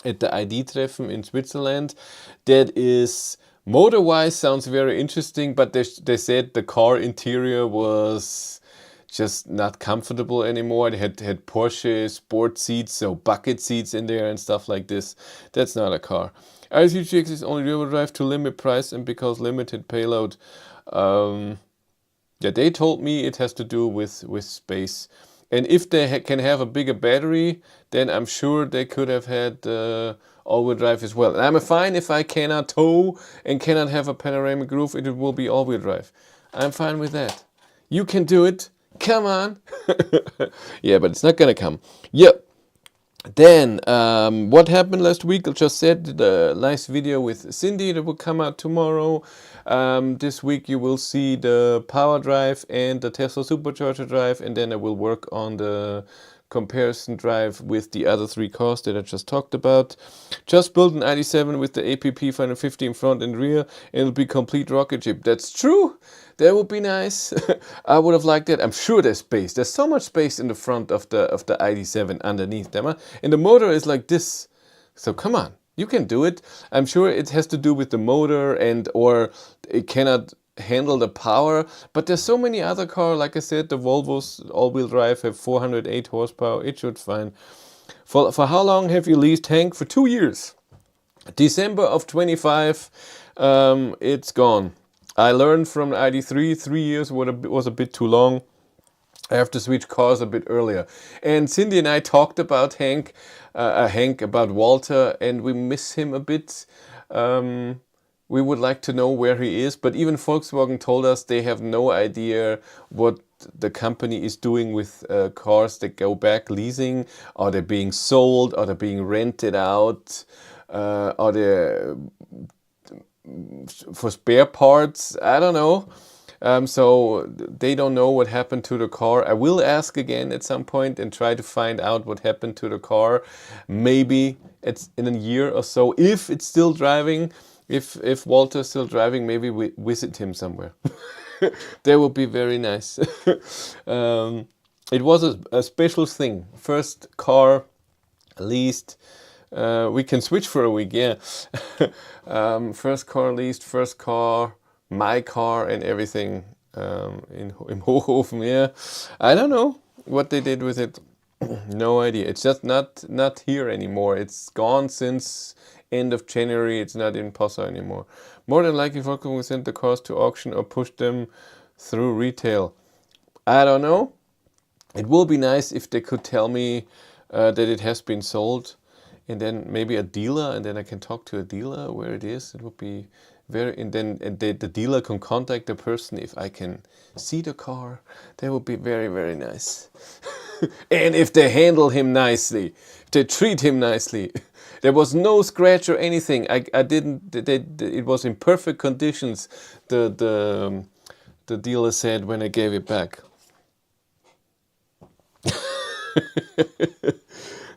at the ID-Treffen in Switzerland. That is, motor-wise, sounds very interesting, but they said the car interior was just not comfortable anymore. They had Porsche sport seats, so bucket seats in there and stuff like this. That's not a car. RS-GTX is only rear-wheel drive to limit price and because limited payload. Yeah, they told me it has to do with space. And if they can have a bigger battery, then I'm sure they could have had all-wheel drive as well. And I'm fine if I cannot tow and cannot have a panoramic roof, it will be all-wheel drive. I'm fine with that. You can do it. Come on. Yeah, but it's not gonna come. Yep. Then, what happened last week? I just said the nice video with Cindy that will come out tomorrow. This week you will see the power drive and the Tesla supercharger drive, and then I will work on the comparison drive with the other 3 cars that I just talked about. Just built an ID.7 with the APP 550 in front and rear, and it'll be complete rocket ship. That's true. That would be nice. I would have liked that. I'm sure there's space. There's so much space in the front of the ID.7 underneath them. And the motor is like this. So come on, you can do it. I'm sure it has to do with the motor or it cannot handle the power. But there's so many other cars. Like I said, the Volvos all-wheel drive have 408 horsepower. It should fine. For how long have you leased Hank? For 2 years. December of 25, it's gone. I learned from the ID.3, 3 years was a bit too long. I have to switch cars a bit earlier. And Cindy and I talked about Hank, about Walter, and we miss him a bit. We would like to know where he is, but even Volkswagen told us they have no idea what the company is doing with cars that go back leasing. Are they being sold? Are they being rented out? Are they for spare parts. I don't know. So they don't know what happened to the car. I will ask again at some point and try to find out what happened to the car. Maybe it's in a year or so, if it's still driving. If Walter's still driving, maybe we visit him somewhere. That would be very nice. It was a special thing. First car leased. We can switch for a week, yeah. First car leased, first car, my car and everything in Hochhofen, yeah. I don't know what they did with it. No idea. It's just not here anymore. It's gone since end of January. It's not in Passau anymore. More than likely, Volkswagen will send the cars to auction or push them through retail. I don't know. It will be nice if they could tell me that it has been sold, and then maybe a dealer, and then I can talk to a dealer where it is. It would be and the dealer can contact the person if I can see the car. That would be very, very nice. And if they handle him nicely, if they treat him nicely. There was no scratch or anything. I didn't. It was in perfect conditions. The dealer said when I gave it back.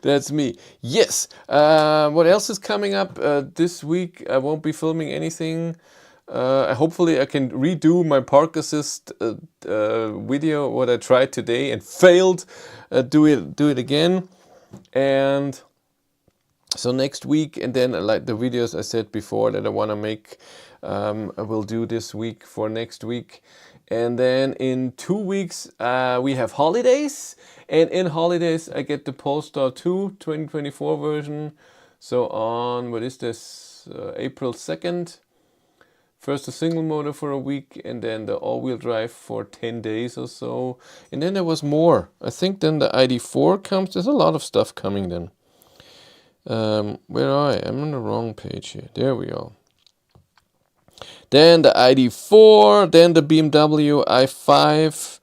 That's me. Yes. What else is coming up this week? I won't be filming anything. Hopefully I can redo my park assist video, what I tried today and failed. Do it again. And so next week, and then like the videos I said before that I want to make, I will do this week for next week. And then in 2 weeks, we have holidays. And in holidays, I get the Polestar 2 2024 version. So on, what is this, April 2nd. First a single motor for a week, and then the all-wheel drive for 10 days or so. And then there was more. I think then the ID.4 comes. There's a lot of stuff coming then. Where are I? I'm on the wrong page here. There we are. Then the ID.4, then the BMW i5,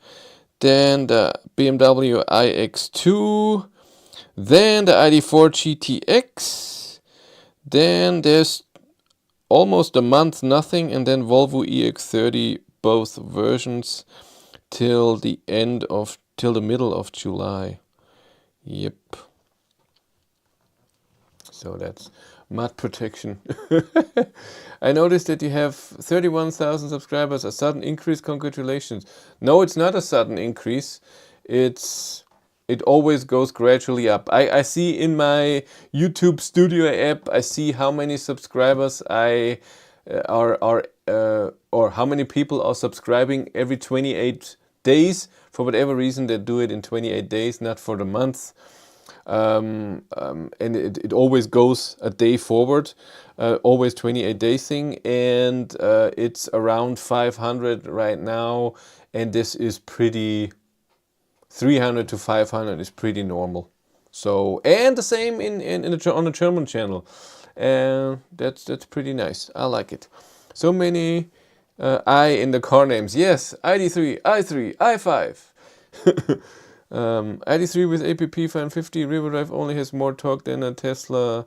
then the BMW iX2, then the ID.4 GTX, then there's almost a month nothing, and then Volvo EX30, both versions, till the middle of July. Yep. So that's mud protection. I noticed that you have 31,000 subscribers, a sudden increase. Congratulations. No, it's not a sudden increase. It always goes gradually up. I see in my YouTube Studio app, I see how many subscribers or how many people are subscribing every 28 days. For whatever reason, they do it in 28 days, not for the month. And it always goes a day forward, always 28-day thing, and it's around 500 right now, and this is pretty, 300 to 500 is pretty normal. So, and the same on the German channel, and that's pretty nice. I like it. So many I in the car names. Yes, ID.3, i3, i5. ID.3 with APP 550 rear drive only has more torque than a Tesla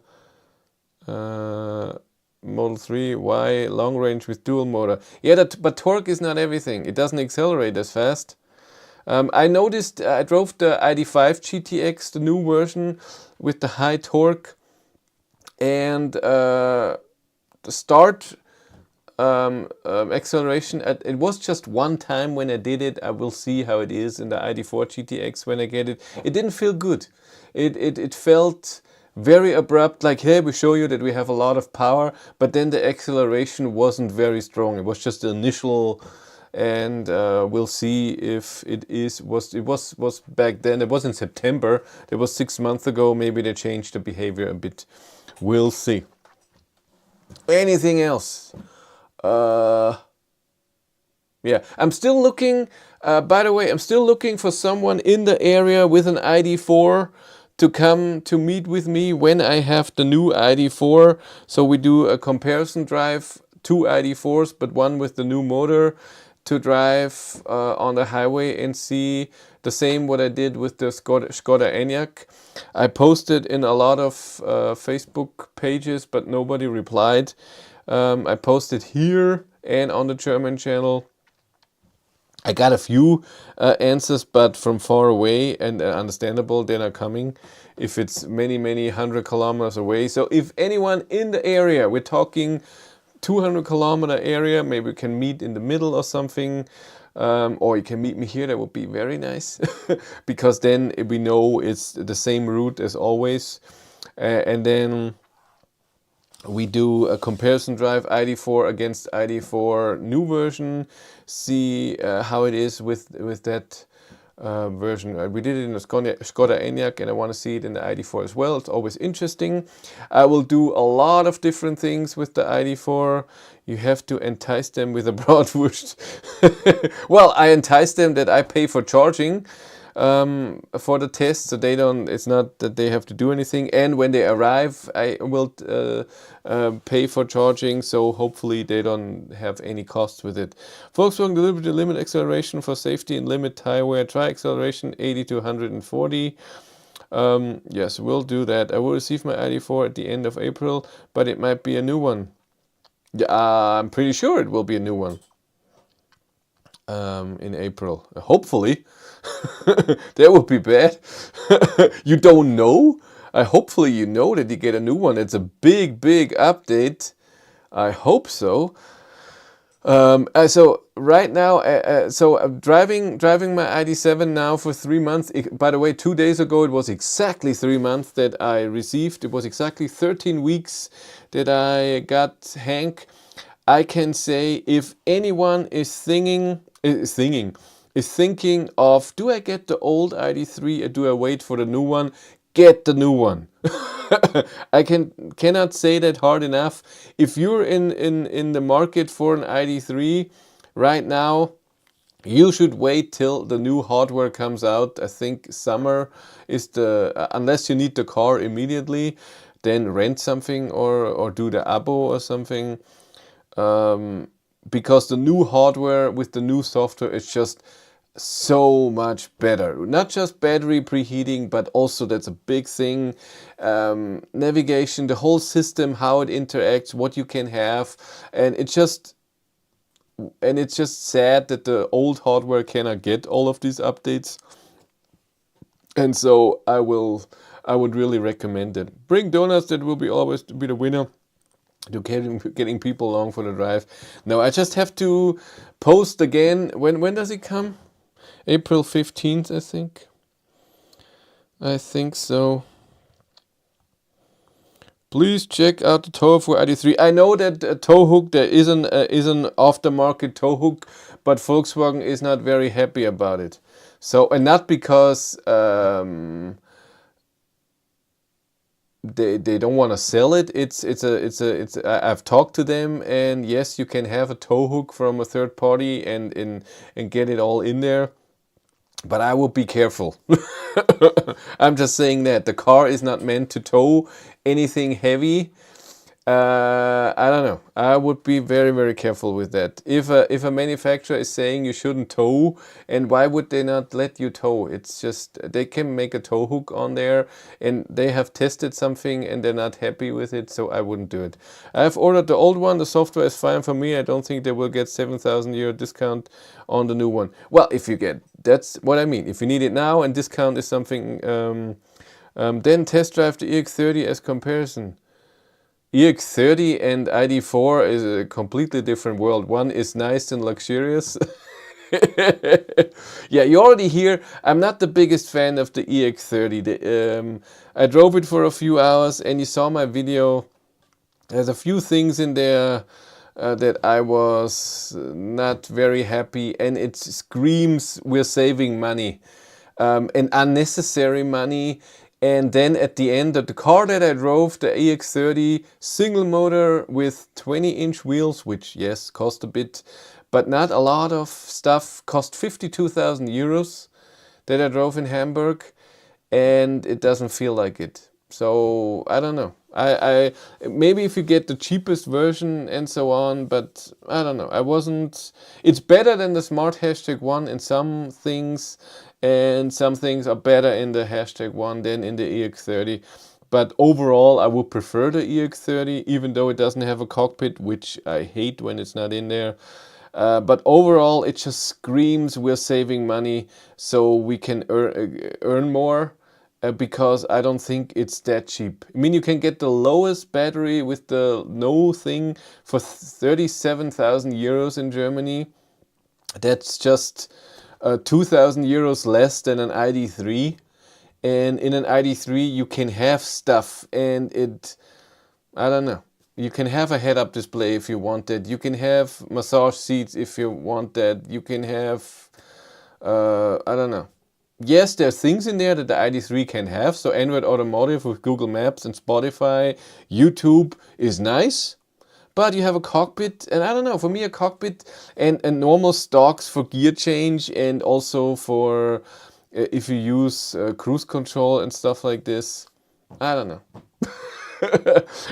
Model 3 Y long range with dual motor. Yeah, but torque is not everything. It doesn't accelerate as fast. I noticed, I drove the ID.5 GTX, the new version with the high torque, and the start acceleration, it was just one time when I did it. I will see how it is in the ID.4 GTX when I get it. It didn't feel good. It felt very abrupt, like, hey, we show you that we have a lot of power, but then the acceleration wasn't very strong. It was just the initial, and we'll see if it was back then. It was in September. It was 6 months ago. Maybe they changed the behavior a bit. We'll see. Anything else? Yeah, I'm still looking, by the way, I'm still looking for someone in the area with an ID.4 to come to meet with me when I have the new ID.4. So we do a comparison drive, 2 ID.4s, but one with the new motor, to drive on the highway and see the same what I did with the Skoda Enyaq. I posted in a lot of Facebook pages, but nobody replied. I posted here and on the German channel. I got a few answers, but from far away, and understandable, they're not coming if it's many, many 100 kilometers away. So if anyone in the area, we're talking 200-kilometer area, maybe we can meet in the middle or something, or you can meet me here, that would be very nice, because then we know it's the same route as always. And then we do a comparison drive, ID.4 against ID.4 new version, see how it is with that version. We did it in the Skoda Enyaq, and I want to see it in the ID.4 as well. It's always interesting. I will do a lot of different things with the ID.4. You have to entice them with a bratwurst. Well, I entice them that I pay for charging for the test, so they don't, it's not that they have to do anything, and when they arrive I will pay for charging, so hopefully they don't have any costs with it. Volkswagen delivered the limit acceleration for safety and limit tire wear. Try acceleration 80 to 140. Yes, we'll do that. I will receive my ID.4 at the end of April, but it might be a new one. Yeah, I'm pretty sure it will be a new one in April, hopefully. That would be bad. You don't know? Hopefully you know that you get a new one. It's a big update. I hope so. So right now, so I'm driving my ID.7 now for 3 months. By the way, 2 days ago it was exactly 3 months that I received. It was exactly 13 weeks that I got Hank. I can say, if anyone is thinking of, do I get the old ID.3 or do I wait for the new one? Get the new one. I cannot say that hard enough. If you're in the market for an ID.3 right now, you should wait till the new hardware comes out. I think summer is unless you need the car immediately, then rent something or do the abo or something. Because the new hardware with the new software is just so much better. Not just battery preheating, but also, that's a big thing, navigation, the whole system, how it interacts, what you can have, and it's just sad that the old hardware cannot get all of these updates. And so I would really recommend it. Bring donuts, that will always be the winner to getting people along for the drive. Now I just have to post again. When does it come? April 15th, I think. I think so. Please check out the tow for ID.3. I know that a tow hook, there is an aftermarket tow hook, but Volkswagen is not very happy about it. So, and not because they don't want to sell it. I've talked to them, and yes, you can have a tow hook from a third party and get it all in there. But I would be careful. I'm just saying that the car is not meant to tow anything heavy. I don't know. I would be very careful with that. If a manufacturer is saying you shouldn't tow, and why would they not let you tow? It's just, they can make a tow hook on there, and they have tested something and they're not happy with it, so I wouldn't do it. I have ordered the old one. The software is fine for me. I don't think they will get 7,000 euro discount on the new one. Well, if you get, that's what I mean. If you need it now and discount is something, then test drive the EX30 as comparison. EX30 and ID.4 is a completely different world. One is nice and luxurious. Yeah, you already hear, I'm not the biggest fan of the EX30. I drove it for a few hours and you saw my video. There's a few things in there that I was not very happy, and it screams we're saving money, and unnecessary money. And then at the end of the car that I drove, the EX30 single motor with 20-inch wheels, which yes, cost a bit, but not a lot of stuff, cost 52,000 euros that I drove in Hamburg, and it doesn't feel like it. So I don't know. I maybe if you get the cheapest version and so on, but I don't know. It's better than the Smart #1 in some things, and some things are better in the #1 than in the EX30. But overall, I would prefer the EX30, even though it doesn't have a cockpit, which I hate when it's not in there. But overall, it just screams we're saving money so we can earn more. Because I don't think it's that cheap. I mean, you can get the lowest battery with the no thing for 37,000 euros in Germany. That's just 2,000 euros less than an ID.3. And in an ID.3 you can have stuff, and I don't know. You can have a head-up display if you want that. You can have massage seats if you want that. You can have, I don't know. Yes, there's things in there that the ID.3 can have. So Android Automotive with Google Maps and Spotify, YouTube is nice. But you have a cockpit, and I don't know, for me a cockpit and normal stocks for gear change, and also for if you use cruise control and stuff like this. I don't know.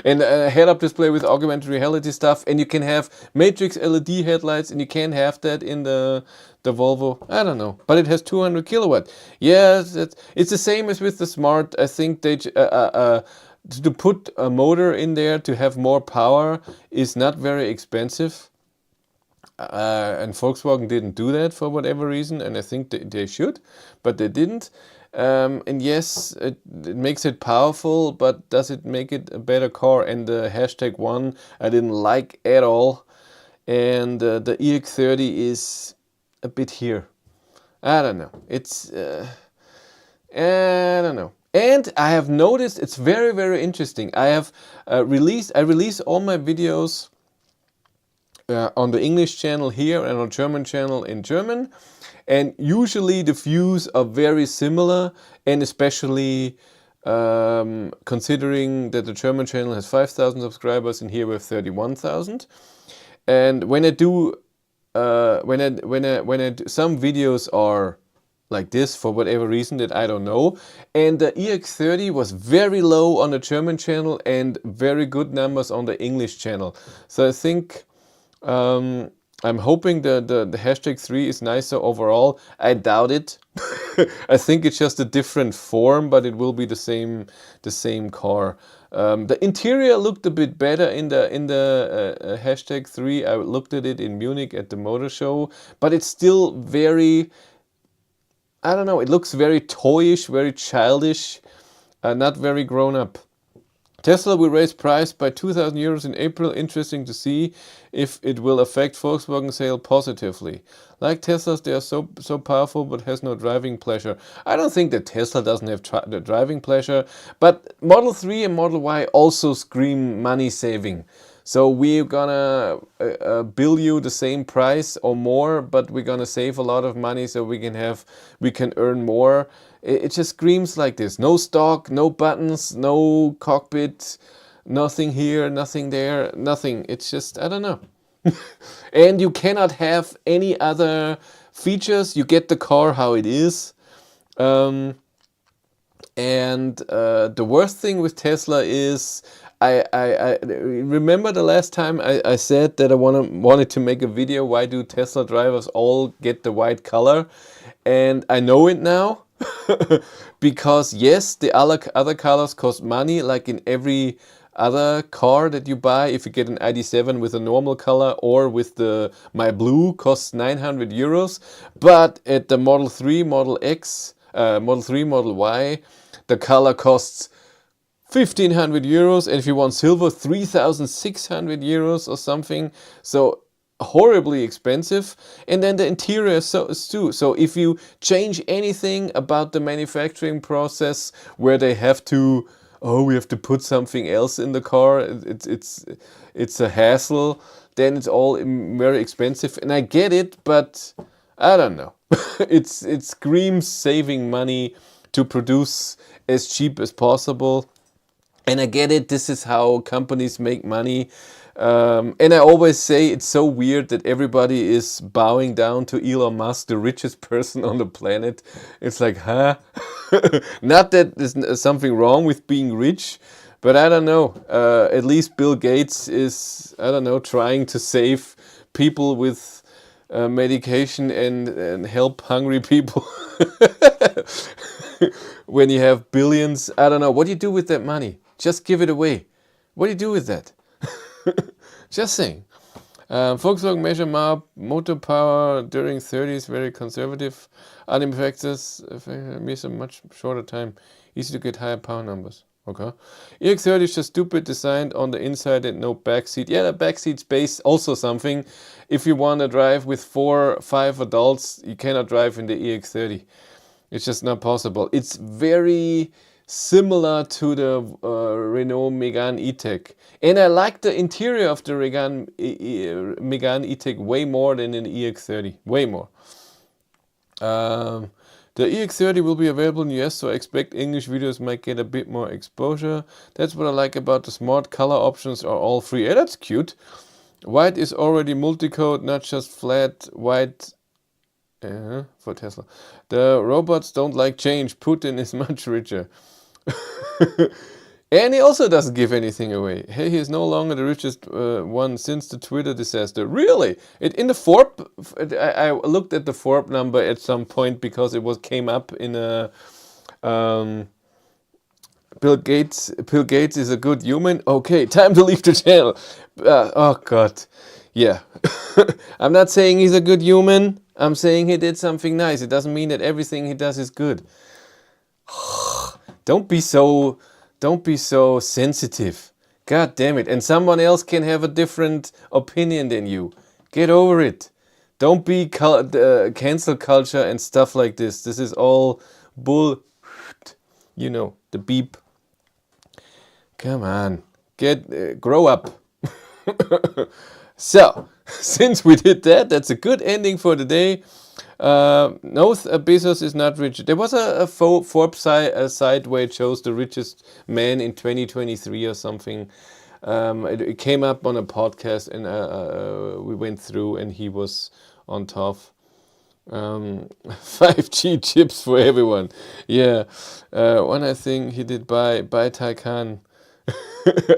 And a head-up display with augmented reality stuff, and you can have matrix LED headlights, and you can't have that in the Volvo. I don't know, but it has 200 kilowatt. Yes, it's the same as with the Smart. I think they to put a motor in there to have more power is not very expensive. And Volkswagen didn't do that for whatever reason, and I think they should, but they didn't. And yes, it makes it powerful, but does it make it a better car? And the #1 I didn't like at all. And the EX30 is a bit here. I don't know. It's I don't know. And I have noticed it's very, very interesting. I have I release all my videos on the English channel here and on German channel in German. And usually the views are very similar, and especially considering that the German channel has 5,000 subscribers and here we have 31,000. And when I do, some videos are like this for whatever reason that I don't know. And the EX30 was very low on the German channel and very good numbers on the English channel. So I think I'm hoping the #3 is nicer overall. I doubt it. I think it's just a different form, but it will be the same car. The interior looked a bit better in the #3. I looked at it in Munich at the motor show, but it's still very, I don't know, it looks very toyish, very childish, not very grown up. Tesla will raise price by 2,000 euros in April. Interesting to see if it will affect Volkswagen sale positively. Like Teslas, they are so powerful but has no driving pleasure. I don't think that Tesla doesn't have the driving pleasure, but Model 3 and Model Y also scream money saving. So we're gonna bill you the same price or more, but we're gonna save a lot of money so we can earn more. It just screams like this. No stock, no buttons, no cockpit, nothing here, nothing there, nothing. It's just, I don't know. And you cannot have any other features. You get the car how it is. And the worst thing with Tesla is, I remember the last time I said that I wanted to make a video, why do Tesla drivers all get the white color? And I know it now. Because yes, the other colors cost money, like in every other car that you buy. If you get an ID.7 with a normal color or with my blue, costs 900 euros. But at the Model 3, Model X, Model 3, Model Y, the color costs 1,500 euros, and if you want silver, 3,600 euros or something. So horribly expensive. And then the interior is too. So if you change anything about the manufacturing process where they have to, we have to put something else in the car, it's a hassle, then it's all very expensive. And I get it, but I don't know. It screams saving money to produce as cheap as possible. And I get it, this is how companies make money. And I always say it's so weird that everybody is bowing down to Elon Musk, the richest person on the planet. It's like, huh? Not that there's something wrong with being rich, but I don't know. At least Bill Gates is, I don't know, trying to save people with medication and help hungry people. when you have billions. I don't know. What do you do with that money? Just give it away. What do you do with that? Just saying. Volkswagen measure motor power during 30s, very conservative. Other factors miss a much shorter time. Easy to get higher power numbers. Okay. EX30 is just stupid, designed on the inside and no backseat. Yeah, the backseat space also something. If you want to drive with 4 or 5 adults, you cannot drive in the EX30. It's just not possible. It's very similar to the Renault Megane E-Tech. And I like the interior of the Megane E-Tech way more than in the EX30. Way more. The EX30 will be available in the US, so I expect English videos might get a bit more exposure. That's what I like about the smart color options are all free. Yeah, that's cute. White is already multicode, not just flat white. For Tesla. The robots don't like change. Putin is much richer. And he also doesn't give anything away. Hey, he is no longer the richest one since the Twitter disaster. Really? In the Forbes, I looked at the Forbes number at some point because it came up in a Bill Gates is a good human. Okay, time to leave the channel. Oh God, yeah. I'm not saying he's a good human. I'm saying he did something nice. It doesn't mean that everything he does is good. Don't be so sensitive. God damn it. And someone else can have a different opinion than you. Get over it. Don't be cancel culture and stuff like this. This is all bull. You know, the beep. Come on. Grow up. So, since we did that, that's a good ending for the day. No, Bezos is not rich. There was a Forbes site where it shows the richest man in 2023 or something. It came up on a podcast, and we went through, and he was on top. 5G chips for everyone. Yeah. One I think he did buy Taycan.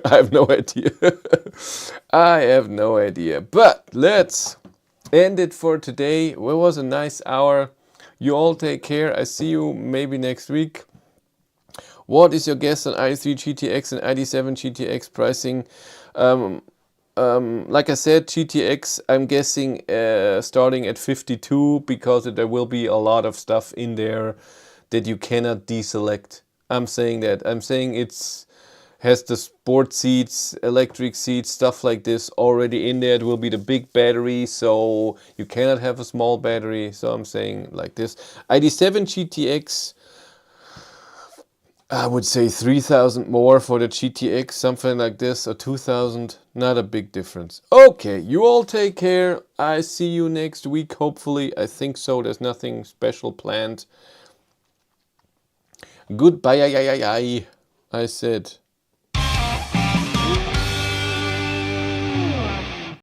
I have no idea. I have no idea. But let's end it for today. It was a nice hour. You all take care. I see you maybe next week. What is your guess on Id.3 GTX and Id.7 GTX pricing? Like I said, GTX, I'm guessing starting at 52 because there will be a lot of stuff in there that you cannot deselect. I'm saying that. I'm saying it's has the sport seats, electric seats, stuff like this already in there. It will be the big battery, so you cannot have a small battery. So I'm saying like this. Id.7 GTX, I would say 3,000 more for the GTX, something like this, or 2,000. Not a big difference. Okay, you all take care. I see you next week, hopefully. I think so. There's nothing special planned. Goodbye, I said.